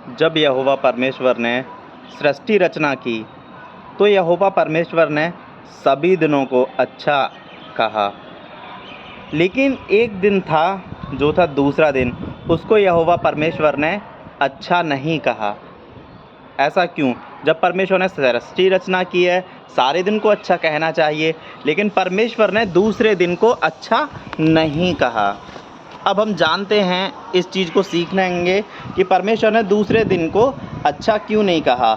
जब यहोवा परमेश्वर ने सृष्टि रचना की तो यहोवा परमेश्वर ने सभी दिनों को अच्छा कहा, लेकिन एक दिन था जो था दूसरा दिन, उसको यहोवा परमेश्वर ने अच्छा नहीं कहा। ऐसा क्यों? जब परमेश्वर ने सृष्टि रचना की है, सारे दिन को अच्छा कहना चाहिए, लेकिन परमेश्वर ने दूसरे दिन को अच्छा नहीं कहा। अब हम जानते हैं, इस चीज़ को सीखेंगे कि परमेश्वर ने दूसरे दिन को अच्छा क्यों नहीं कहा।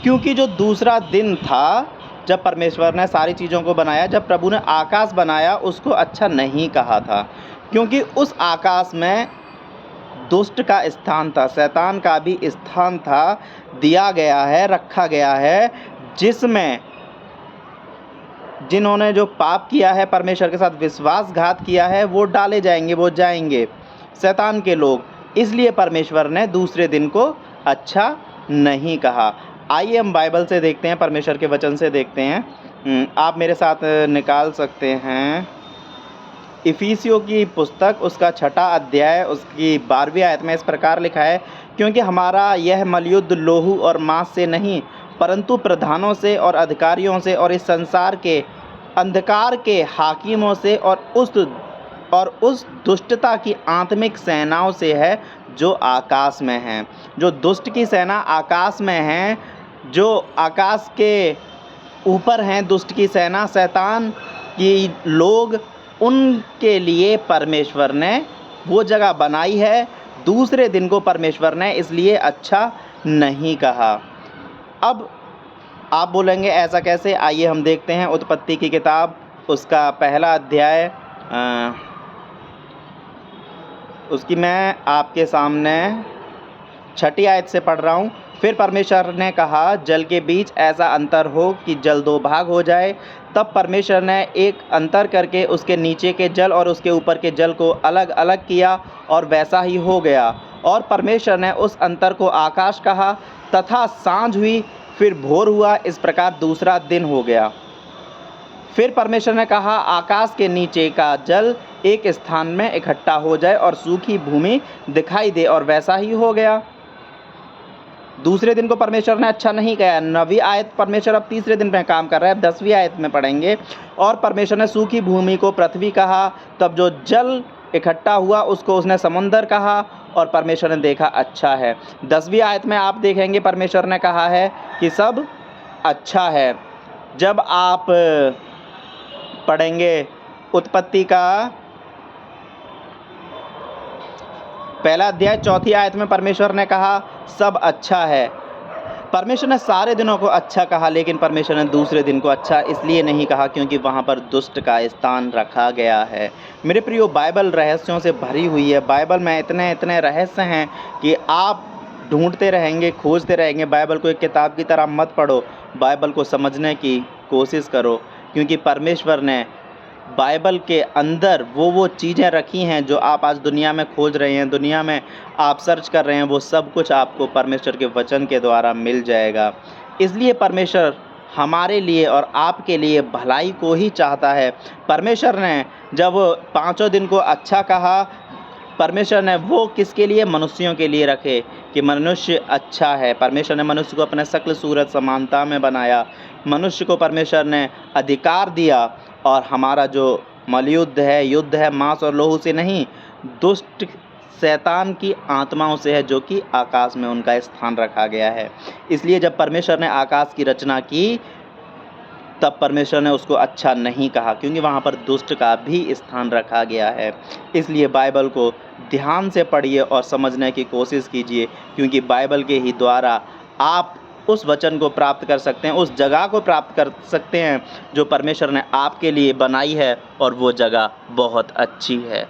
क्योंकि जो दूसरा दिन था, जब परमेश्वर ने सारी चीज़ों को बनाया, जब प्रभु ने आकाश बनाया, उसको अच्छा नहीं कहा था, क्योंकि उस आकाश में दुष्ट का स्थान था, शैतान का भी स्थान था, दिया गया है, रखा गया है, जिसमें जिन्होंने जो पाप किया है, परमेश्वर के साथ विश्वासघात किया है, वो डाले जाएंगे, वो जाएंगे, शैतान के लोग। इसलिए परमेश्वर ने दूसरे दिन को अच्छा नहीं कहा। आइए हम बाइबल से देखते हैं, परमेश्वर के वचन से देखते हैं। आप मेरे साथ निकाल सकते हैं इफिसियों की पुस्तक, उसका 6ठा अध्याय, उसकी 12वीं आयत में इस प्रकार लिखा है, क्योंकि हमारा यह मलयुद्ध लोहू और मांस से नहीं, परंतु प्रधानों से और अधिकारियों से और इस संसार के अंधकार के हाकिमों से और उस दुष्टता की आत्मिक सेनाओं से है जो आकाश में हैं। जो दुष्ट की सेना आकाश में है, जो आकाश के ऊपर हैं, दुष्ट की सेना, शैतान की लोग, उनके लिए परमेश्वर ने वो जगह बनाई है। दूसरे दिन को परमेश्वर ने इसलिए अच्छा नहीं कहा। अब आप बोलेंगे ऐसा कैसे? आइए हम देखते हैं उत्पत्ति की किताब, उसका 1 अध्याय, उसकी मैं आपके सामने 6ठी आयत से पढ़ रहा हूँ। फिर परमेश्वर ने कहा, जल के बीच ऐसा अंतर हो कि जल 2 भाग हो जाए। तब परमेश्वर ने एक अंतर करके उसके नीचे के जल और उसके ऊपर के जल को अलग अलग किया, और वैसा ही हो गया। और परमेश्वर ने उस अंतर को आकाश कहा। तथा सांझ हुई, फिर भोर हुआ, इस प्रकार दूसरा दिन हो गया। फिर परमेश्वर ने कहा, आकाश के नीचे का जल एक स्थान में इकट्ठा हो जाए और सूखी भूमि दिखाई दे, और वैसा ही हो गया। दूसरे दिन को परमेश्वर ने अच्छा नहीं कहा। 9वीं आयत, परमेश्वर अब तीसरे दिन में काम कर रहा है। अब 10वीं आयत में पढ़ेंगे। और परमेश्वर ने सूखी भूमि को पृथ्वी कहा, तब जो जल इकट्ठा हुआ उसको उसने समुद्र कहा, और परमेश्वर ने देखा अच्छा है। 10वीं आयत में आप देखेंगे परमेश्वर ने कहा है कि सब अच्छा है। जब आप पढ़ेंगे उत्पत्ति का 1 अध्याय 4ठी आयत में परमेश्वर ने कहा सब अच्छा है। परमेश्वर ने सारे दिनों को अच्छा कहा, लेकिन परमेश्वर ने दूसरे दिन को अच्छा इसलिए नहीं कहा क्योंकि वहाँ पर दुष्ट का स्थान रखा गया है। मेरे प्रियो, बाइबल रहस्यों से भरी हुई है। बाइबल में इतने इतने रहस्य हैं कि आप ढूंढते रहेंगे, खोजते रहेंगे। बाइबल को एक किताब की तरह मत पढ़ो, बाइबल को समझने की कोशिश करो, क्योंकि परमेश्वर ने बाइबल के अंदर वो चीज़ें रखी हैं जो आप आज दुनिया में खोज रहे हैं, दुनिया में आप सर्च कर रहे हैं, वो सब कुछ आपको परमेश्वर के वचन के द्वारा मिल जाएगा। इसलिए परमेश्वर हमारे लिए और आपके लिए भलाई को ही चाहता है। परमेश्वर ने जब 5 दिन को अच्छा कहा, परमेश्वर ने वो किसके लिए? मनुष्यों के लिए रखे कि मनुष्य अच्छा है। परमेश्वर ने मनुष्य को अपने शक्ल सूरत समानता में बनाया। मनुष्य को परमेश्वर ने अधिकार दिया, और हमारा जो मलयुद्ध है, युद्ध है, मांस और लोहू से नहीं, दुष्ट शैतान की आत्माओं से है, जो कि आकाश में उनका स्थान रखा गया है। इसलिए जब परमेश्वर ने आकाश की रचना की, तब परमेश्वर ने उसको अच्छा नहीं कहा, क्योंकि वहाँ पर दुष्ट का भी स्थान रखा गया है। इसलिए बाइबल को ध्यान से पढ़िए और समझने की कोशिश कीजिए, क्योंकि बाइबल के ही द्वारा आप उस वचन को प्राप्त कर सकते हैं, उस जगह को प्राप्त कर सकते हैं जो परमेश्वर ने आपके लिए बनाई है, और वो जगह बहुत अच्छी है।